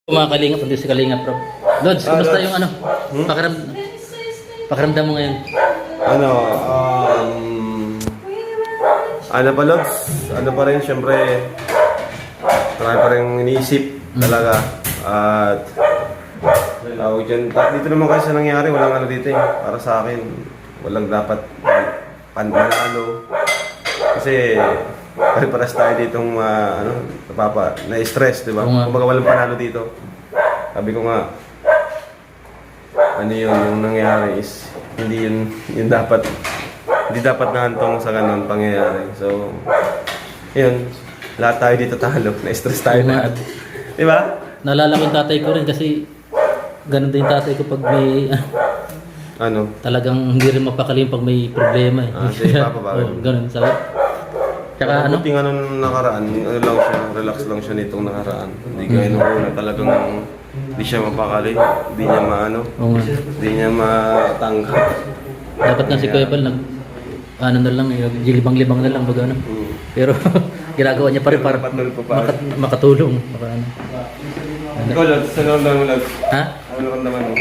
Mga kalingap, hindi si kalingap, bro. Lods, kumusta yung ano? Pakiramdam mo ngayon? Ano pa, Lods? Ano pa rin, syempre, marami pa rin iniisip talaga. At, tawag dyan, dito naman kasi nangyari, walang ano dito eh. Para sa akin, walang dapat panalo. Kasi, pare-paras tayo ditong, na-stress, di ba? Kumbaga walang panalo dito. Sabi ko nga, ano yun, yung nangyari is, hindi yun dapat, hindi dapat nahantong sa ganun pangyayari. So, yun, lahat tayo dito talo, na-stress tayo lahat. Di ba? Naalala ko yung tatay ko rin kasi ganun din yung tatay ko pag may Ano? talagang hindi rin mapakalim pag may problema eh. Sige, Papa, bakit? Oo, ganun, sabi. Tsaka ano? Buti nga nung nakaraan, ano lang siya, relax lang siya nitong nakaraan. Hindi gaya nung una talagang hindi siya mapakali, hindi niya maano, Oo nga. hindi niya matanggap. Dapat nga si Kuya Bal, ano na lang, gilibang-libang na lang baga ano. Pero ginagawa niya pa rin para Patol pa pa. makatulong. Baka ano. Ikaw, Lods, sa naman mo, Lods? Ha? Ano ka naman mo?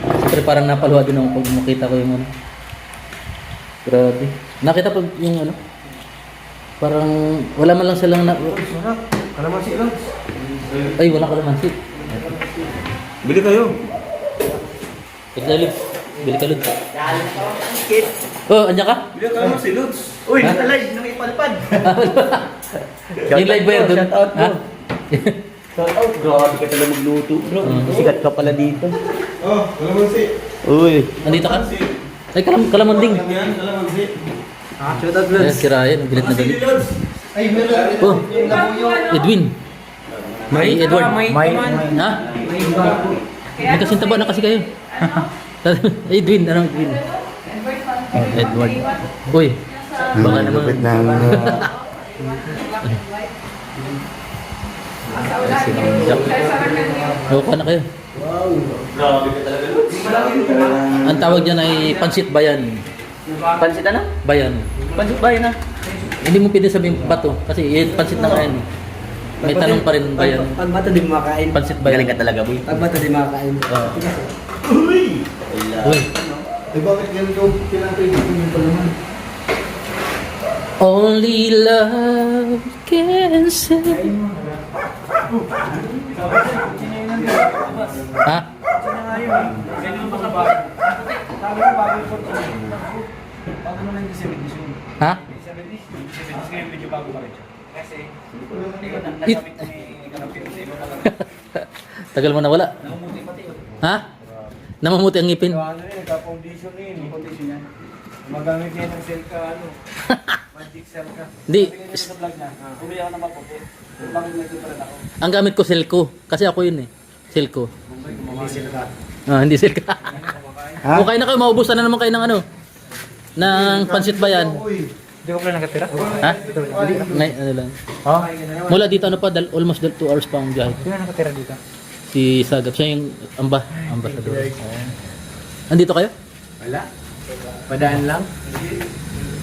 Siyempre parang napaluha din ako pag makita ko yung ano. Grabe. Nakita pag yung ano. Parang wala man lang silang na... Sarap. Kalamansi, Lods. Ay, wala kalamansi. Bili kayo. Bili ka, Lod. Oh, andyan ka? Bili kalamansi, Lods. Uy, naka-live nang ipalipad. Yung live ba yun doon? Shout out, bro. Ha? Shout out, grabe ka talaga magluto, bro. Sikat ka pala dito. Oh, kalamansi. Uy. Nandito ka? Ay, kalamanding. Yan, kalamansi. Shout out, Ayan, si Ryan, ang galit na galit. Lods. Ay, meron. Oh, Yung labuyo. Edwin. May Edward. May Ha? May kasing taba na kasi kayo. Edwin, ano Edwin? Oh, Edward. Uy, baka naman. Sinundak. Huwag ka na kayo. Grabe ka talaga, Lods. Ang tawag dyan ay pansit bayan. Pansit na? Bayan. Pansit ba yun na? Hindi mo pwede sabihin bato kasi pansit na nga yan. May tanong pa rin bayan. Pag bata di makakain. Pansit bayan. Galing ka talaga, boy. Pag bata di makakain. Oo. Uy! Uy. Eh bakit ganito? Pinatay dito yung palaman. Only love can save. Ha? Ha? Tagal mo na wala. Ha? Namumuti ang ngipin. Ano yun, ka-foundation yun. Foundation yan. Magamit niya ng cell ka, ano. Magic cell ka. Hindi. Sabi niya sa vlog na, bumili ako ng maputi. Bakit nagtutulan ako? Ang gamit ko Selco. Kasi ako yun eh. Selco. Hindi cell ka. Ah, hindi Selco. Kung kayo na kayo, maubusan na naman kayo ng ano. Ng pansit bayan. Hindi ko pala nakatira. Ha? Ngay, ano lang. Mula dito ano pa, almost 2 hours pa ang biyahe. Sino nakatira dito? Si Sagap, siya yung ambasador. Andito kayo? Wala. Padaan lang.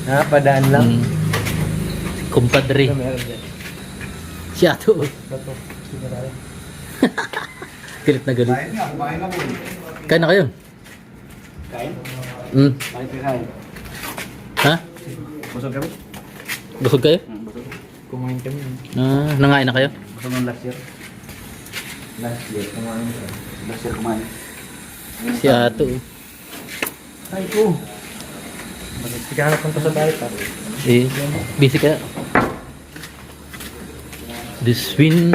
Ha? Padaan lang. Mm. Kumpadre. Si Ato. Galit na galit. Kain na kayo? Kain? Mm. Bakit ka kain? Ha? Busog kami? Busog kayo? Busog. Kumain kami. Ah, nangain na kayo? Busog ng last year. Last year, kumain siya. Last year kumain. Si Ato. Ay ko. Magkikahanap kong sa diet ha. Eh, busy kaya? This wind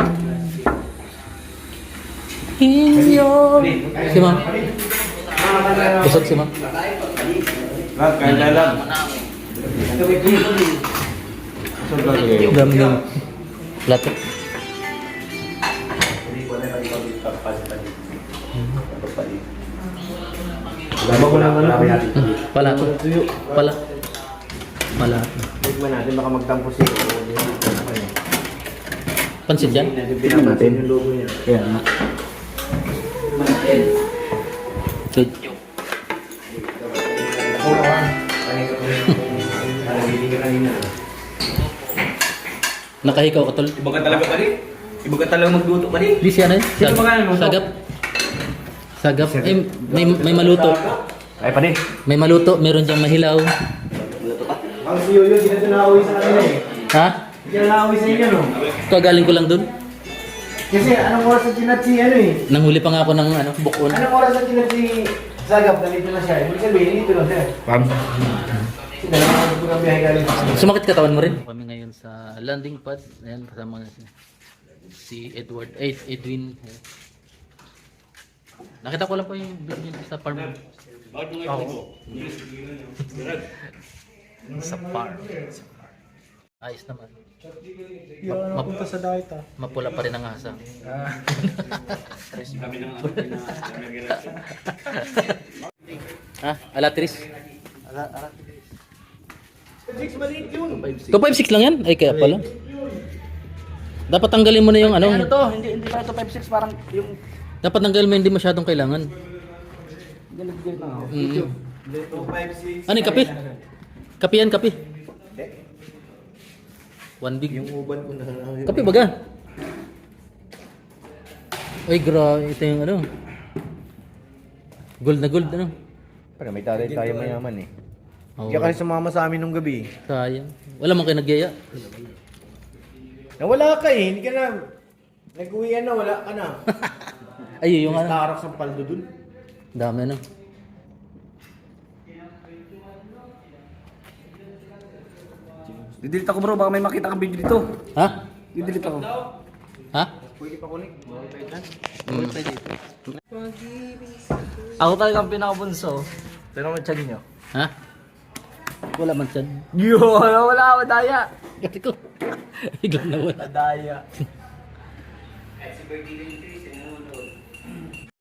in your... Si Ma'am. Busog si Ma'am. Lahat, kain tayo lang. Dami ng plato. Lama ko lang ano. Palato. Pala. Palato. Tignan natin baka magtampo siya. Pansit yan? Tignan natin yung logo niya. Kaya nga. Good. Nakahikaw ka tol. Iba ka talaga pa rin. Iba ka talaga magluto pa rin. Di siya na yun? Sino magaling luto? Sagap. Sagap. Eh, may maluto. Ay pa rin. May maluto, meron diyang mahilaw. Ang si Yoyo, hindi na ito nakauwi sa kanila eh. Ha? Hindi na nakauwi sa inyo, no? Kagaling ko lang dun. Kasi anong oras sa chinat si ano eh? Nanghuli pa nga ako ng bukon. Anong oras sa chinat si Sagap? Nandito na siya. Ibig sabihin, dito lang siya. Pam. Kasi dalawang ko ng biyahe galing sa kanila. Sumakit katawan mo rin? Kami ngayon sa landing pad. Ayan, kasama si Edward. Edwin. Nakita ko lang po yung video niya sa farm. Sa farm. Ayos naman. Punta sa diet ah. Mapula pa rin ang asa. Alatris? Maliit yun. 256 lang yan? Ay kaya pala. Dapat tanggalin mo na yung ano. Ano to? Hindi pa ito 5-6 parang yung... Dapat tanggalin mo hindi masyadong kailangan. Ganag-ganag na ako. Mm. 256. Ano yung kape? Kape yan, kape. One big. Yung uban ko na. Kape baga. Ay, grabe. Ito yung ano. Gold na gold, ano. Pero may tatay tayo mayaman eh. Oh, Kaya kasi sumama sa amin nung gabi. sayang. Wala man kayo nagyaya. Nawala ka eh. Hindi ka na. Nag-uwian na, wala ka na. Ay, yung ano. Tarak sa paldo dun. Dami ano. Didelete ako bro, baka may makita kang video dito. Ha? Didelete ako. Ha? Pwede pa kunik. Mm. Ako talaga ang pinakabunso. Pero mo tiyan nyo. Ha? Wala man siya. Yo, wala, madaya. Kasi ko. Biglang nawala. Madaya.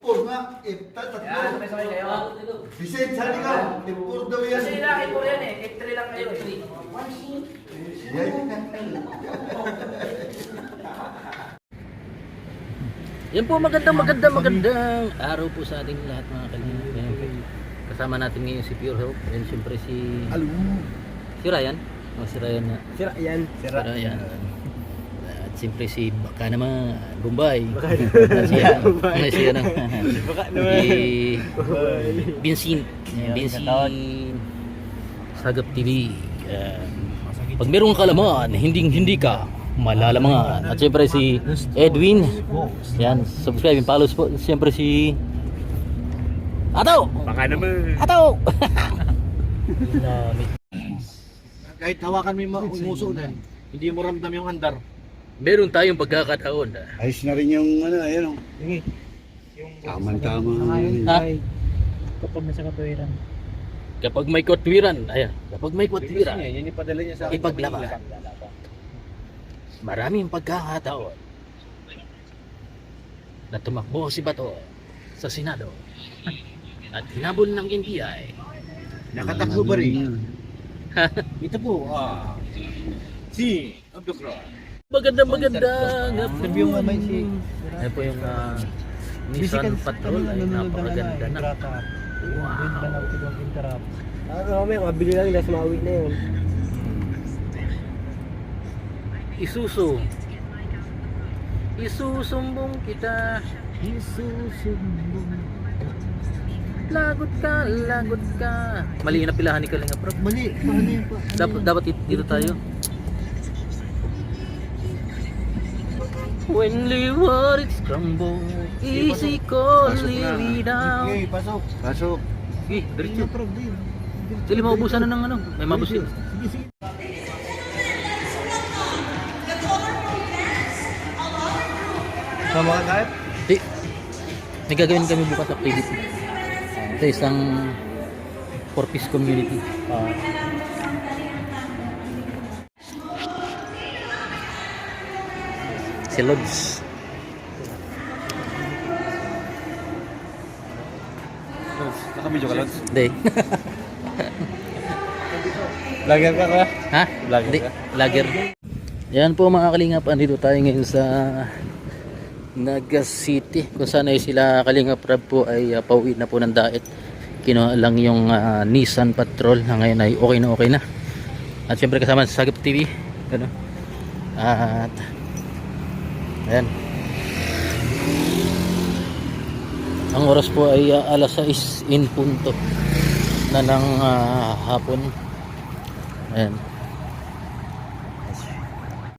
Pur nga, tatlo. Bisit, sali ka. Pur daw yan. Kasi na, ipur yan eh. F3 lang kayo eh. Yan po, magandang araw po sa ating lahat mga kalingap. Kasama natin ngayon si Pure Hope. And siyempre si Ryan. Si Ryan na. Si Ryan. At siyempre si Baka naman, Bombay. Siya. Si ano. Si Vincent. Sagap TV. Pag merong kalaman, hindi ka malalamangan. At siyempre si Edwin. Yan, subscribe and follow po. Siyempre si Ato! Baka naman. Ato! Kahit hawakan mo yung umuso na. Hindi mo ramdam yung andar. Meron tayong pagkakataon. Ayos na rin yung ano, ayun o. Tama-tama. Ha? Kapag nasa katuwiran. Kapag may kotwiran, ayan, kapag may kotwiran, Yan yung ipadala niya sa akin. ipaglaban. Maraming pagkakataon na tumakbo si Bato sa Senado at hinabol ng NBI. Nakatakbo ba rin? Ito po, si Abdukra. Magandang Sabi yung may si... Ayan po yung Nissan Patrol ay napakaganda na. May mabili lang nila, sumawit na yun. Isusumbong kita. Lagot ka. Mali na pilahan ni Kalinga Prab. Mali, paano yun pa? Dapat dito tayo. When lyrics crumble, easy call me down. Okay, pasok. Pasok. Sige, diretso. Dili maubusan na ng ano. May mabus yun. Sama ka kahit? Di. May gagawin kami bukas activity. Ito isang for-peace community. Si Lods. Nakabidyo ka lang? Hindi. Lager ka ka? Ha? Vlogger Hindi. ka? Lager. Yan po mga kalingap. Andito tayo ngayon sa Naga City. Kung saan ay sila Kalingap Rab po ay pauwi na po ng daet. Kinuha lang yung Nissan Patrol na ngayon ay okay na. At syempre kasama sa Sagap TV. Ano? At Ayan. Ang oras po ay alas 6 in punto na ng hapon. Ayan.